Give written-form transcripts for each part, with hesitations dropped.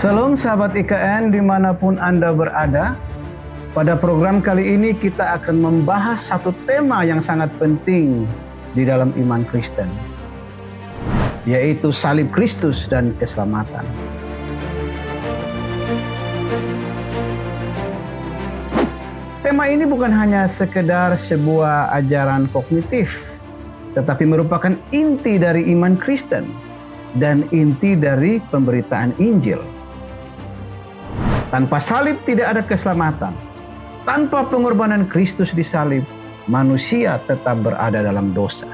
Salam sahabat IKN dimanapun Anda berada. Pada program kali ini kita akan membahas satu tema yang sangat penting di dalam iman Kristen, yaitu salib Kristus dan keselamatan. Tema ini bukan hanya sekedar sebuah ajaran kognitif, tetapi merupakan inti dari iman Kristen dan inti dari pemberitaan Injil. Tanpa salib tidak ada keselamatan. Tanpa pengorbanan Kristus di salib, manusia tetap berada dalam dosa.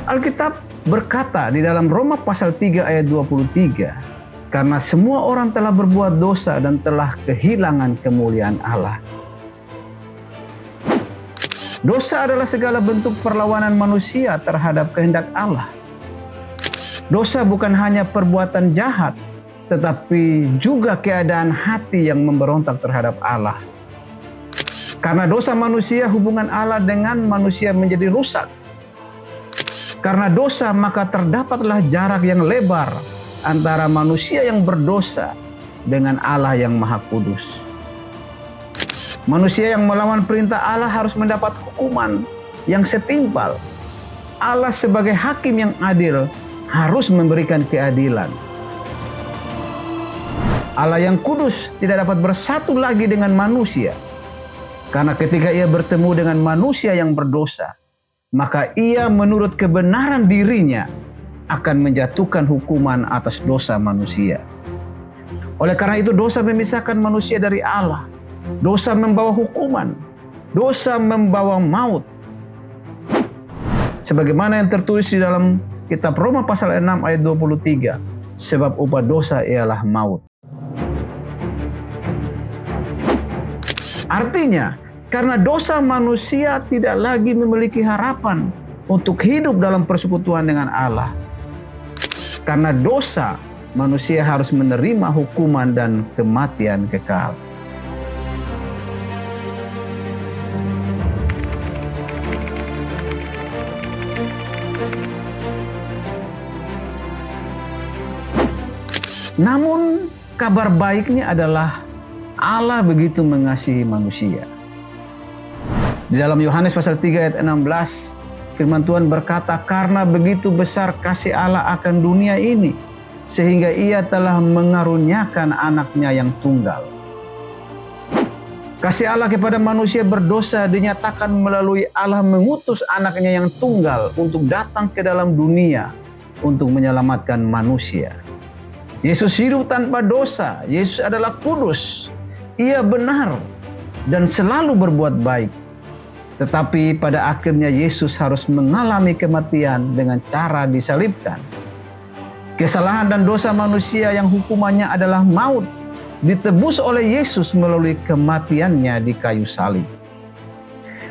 Alkitab berkata di dalam Roma pasal 3 ayat 23, karena semua orang telah berbuat dosa dan telah kehilangan kemuliaan Allah. Dosa adalah segala bentuk perlawanan manusia terhadap kehendak Allah. Dosa bukan hanya perbuatan jahat, tetapi juga keadaan hati yang memberontak terhadap Allah. Karena dosa manusia, hubungan Allah dengan manusia menjadi rusak. Karena dosa, maka terdapatlah jarak yang lebar antara manusia yang berdosa dengan Allah yang Maha Kudus. Manusia yang melawan perintah Allah harus mendapat hukuman yang setimpal. Allah sebagai hakim yang adil harus memberikan keadilan. Allah yang kudus tidak dapat bersatu lagi dengan manusia, karena ketika ia bertemu dengan manusia yang berdosa, maka ia menurut kebenaran dirinya akan menjatuhkan hukuman atas dosa manusia. Oleh karena itu, dosa memisahkan manusia dari Allah. Dosa membawa hukuman, dosa membawa maut. Sebagaimana yang tertulis di dalam kitab Roma pasal 6 ayat 23, sebab upah dosa ialah maut. Artinya, karena dosa manusia tidak lagi memiliki harapan untuk hidup dalam persekutuan dengan Allah. Karena dosa, manusia harus menerima hukuman dan kematian kekal. Namun kabar baiknya adalah Allah begitu mengasihi manusia. Di dalam Yohanes pasal 3 ayat 16, firman Tuhan berkata, karena begitu besar kasih Allah akan dunia ini, sehingga ia telah mengaruniakan anaknya yang tunggal. Kasih Allah kepada manusia berdosa dinyatakan melalui Allah mengutus anaknya yang tunggal untuk datang ke dalam dunia untuk menyelamatkan manusia. Yesus hidup tanpa dosa. Yesus adalah kudus. Ia benar dan selalu berbuat baik. Tetapi pada akhirnya Yesus harus mengalami kematian dengan cara disalibkan. Kesalahan dan dosa manusia yang hukumannya adalah maut ditebus oleh Yesus melalui kematiannya di kayu salib.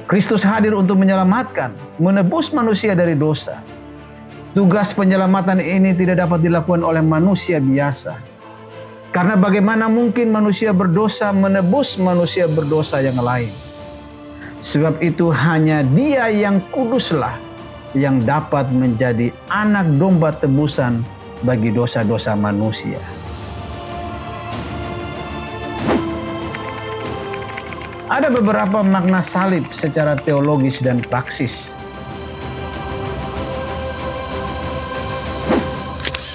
Kristus hadir untuk menyelamatkan, menebus manusia dari dosa. Tugas penyelamatan ini tidak dapat dilakukan oleh manusia biasa. Karena bagaimana mungkin manusia berdosa menebus manusia berdosa yang lain? Sebab itu hanya Dia yang kuduslah yang dapat menjadi anak domba tebusan bagi dosa-dosa manusia. Ada beberapa makna salib secara teologis dan praksis.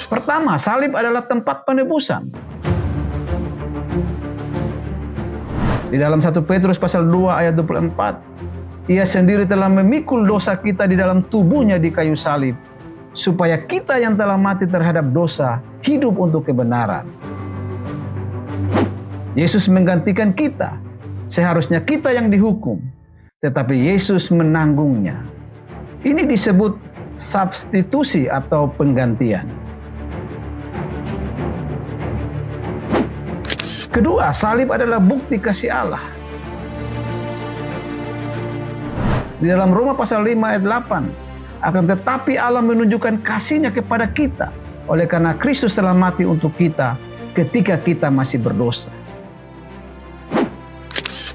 Pertama, salib adalah tempat penebusan. Di dalam 1 Petrus pasal 2 ayat 24, Ia sendiri telah memikul dosa kita di dalam tubuhnya di kayu salib, supaya kita yang telah mati terhadap dosa hidup untuk kebenaran. Yesus menggantikan kita. Seharusnya kita yang dihukum, tetapi Yesus menanggungnya. Ini disebut substitusi atau penggantian. Kedua, salib adalah bukti kasih Allah. Di dalam Roma pasal 5 ayat 8, akan tetapi Allah menunjukkan kasih-Nya kepada kita oleh karena Kristus telah mati untuk kita ketika kita masih berdosa.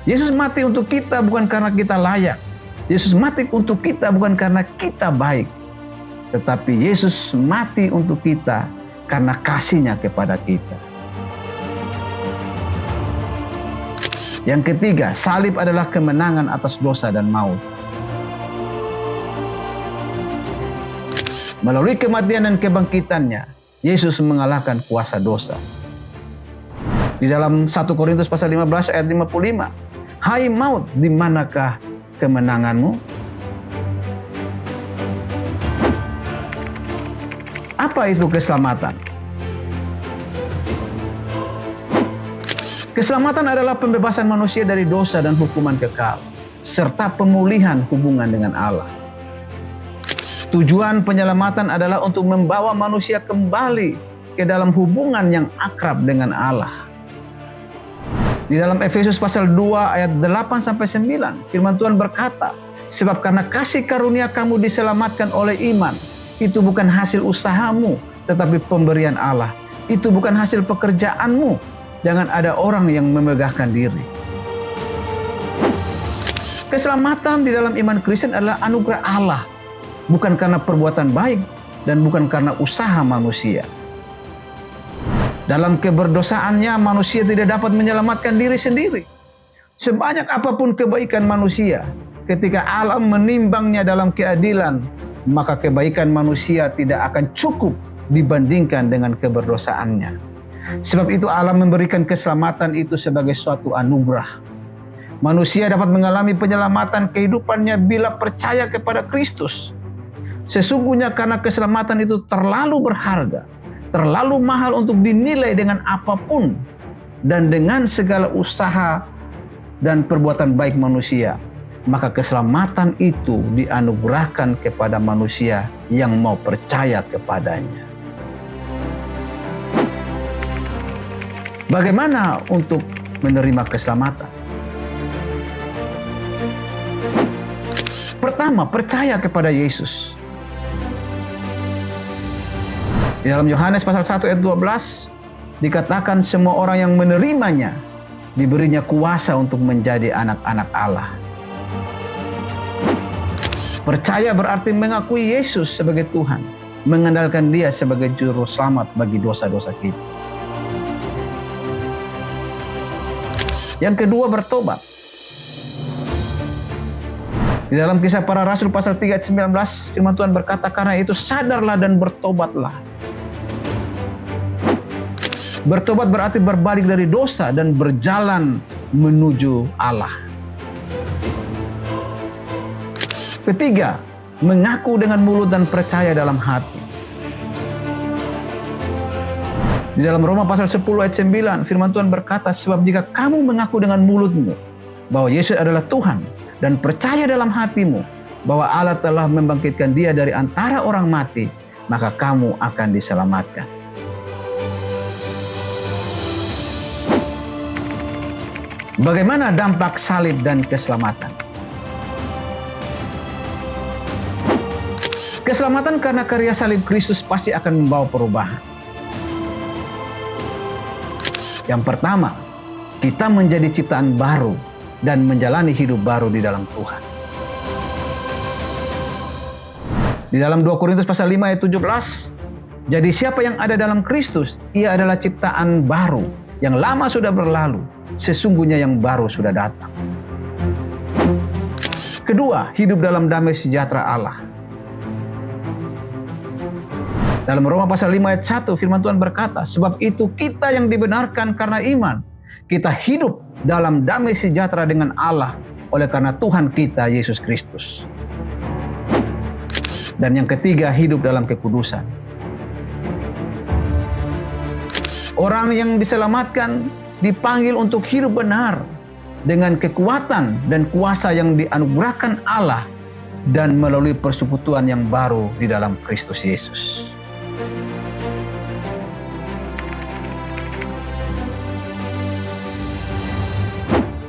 Yesus mati untuk kita bukan karena kita layak. Yesus mati untuk kita bukan karena kita baik. Tetapi Yesus mati untuk kita karena kasih-Nya kepada kita. Yang ketiga, salib adalah kemenangan atas dosa dan maut. Melalui kematian dan kebangkitan-Nya, Yesus mengalahkan kuasa dosa. Di dalam 1 Korintus pasal 15 ayat 55, "Hai maut, di manakah kemenanganmu?" Apa itu keselamatan? Keselamatan adalah pembebasan manusia dari dosa dan hukuman kekal, serta pemulihan hubungan dengan Allah. Tujuan penyelamatan adalah untuk membawa manusia kembali ke dalam hubungan yang akrab dengan Allah. Di dalam Efesus pasal 2 ayat 8-9, firman Tuhan berkata, "Sebab karena kasih karunia kamu diselamatkan oleh iman. Itu bukan hasil usahamu, tetapi pemberian Allah. Itu bukan hasil pekerjaanmu. Jangan ada orang yang memegahkan diri." Keselamatan di dalam iman Kristen adalah anugerah Allah, bukan karena perbuatan baik dan bukan karena usaha manusia. Dalam keberdosaannya, manusia tidak dapat menyelamatkan diri sendiri. Sebanyak apapun kebaikan manusia, ketika Allah menimbangnya dalam keadilan, maka kebaikan manusia tidak akan cukup dibandingkan dengan keberdosaannya. Sebab itu Allah memberikan keselamatan itu sebagai suatu anugerah. Manusia dapat mengalami penyelamatan kehidupannya bila percaya kepada Kristus. Sesungguhnya karena keselamatan itu terlalu berharga, terlalu mahal untuk dinilai dengan apapun dan dengan segala usaha dan perbuatan baik manusia, maka keselamatan itu dianugerahkan kepada manusia yang mau percaya kepadanya. Bagaimana untuk menerima keselamatan? Pertama, percaya kepada Yesus. Di dalam Yohanes pasal 1 ayat 12 dikatakan semua orang yang menerimanya diberinya kuasa untuk menjadi anak-anak Allah. Percaya berarti mengakui Yesus sebagai Tuhan, mengandalkan Dia sebagai juru selamat bagi dosa-dosa kita. Yang kedua, bertobat. Di dalam Kisah Para Rasul pasal 3 ayat 19, firman Tuhan berkata, "Karena itu sadarlah dan bertobatlah." Bertobat berarti berbalik dari dosa dan berjalan menuju Allah. Ketiga, mengaku dengan mulut dan percaya dalam hati. Di dalam Roma pasal 10 ayat 9, firman Tuhan berkata, "Sebab jika kamu mengaku dengan mulutmu bahwa Yesus adalah Tuhan dan percaya dalam hatimu bahwa Allah telah membangkitkan Dia dari antara orang mati, maka kamu akan diselamatkan." Bagaimana dampak salib dan keselamatan? Keselamatan karena karya salib Kristus pasti akan membawa perubahan. Yang pertama, kita menjadi ciptaan baru dan menjalani hidup baru di dalam Tuhan. Di dalam 2 Korintus pasal 5 ayat 17, "Jadi siapa yang ada dalam Kristus, ia adalah ciptaan baru. Yang lama sudah berlalu, sesungguhnya yang baru sudah datang." Kedua, hidup dalam damai sejahtera Allah. Dalam Roma pasal 5 ayat 1, firman Tuhan berkata, "Sebab itu kita yang dibenarkan karena iman, kita hidup dalam damai sejahtera dengan Allah oleh karena Tuhan kita Yesus Kristus." Dan yang ketiga, hidup dalam kekudusan. Orang yang diselamatkan dipanggil untuk hidup benar dengan kekuatan dan kuasa yang dianugerahkan Allah dan melalui persekutuan yang baru di dalam Kristus Yesus.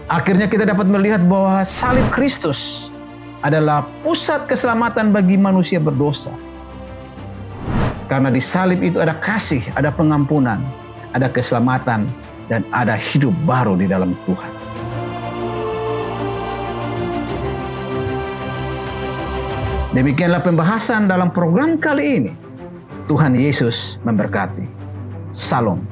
Akhirnya kita dapat melihat bahwa salib Kristus adalah pusat keselamatan bagi manusia berdosa. Karena di salib itu ada kasih, ada pengampunan, ada keselamatan, dan ada hidup baru di dalam Tuhan. Demikianlah pembahasan dalam program kali ini. Tuhan Yesus memberkati. Salam.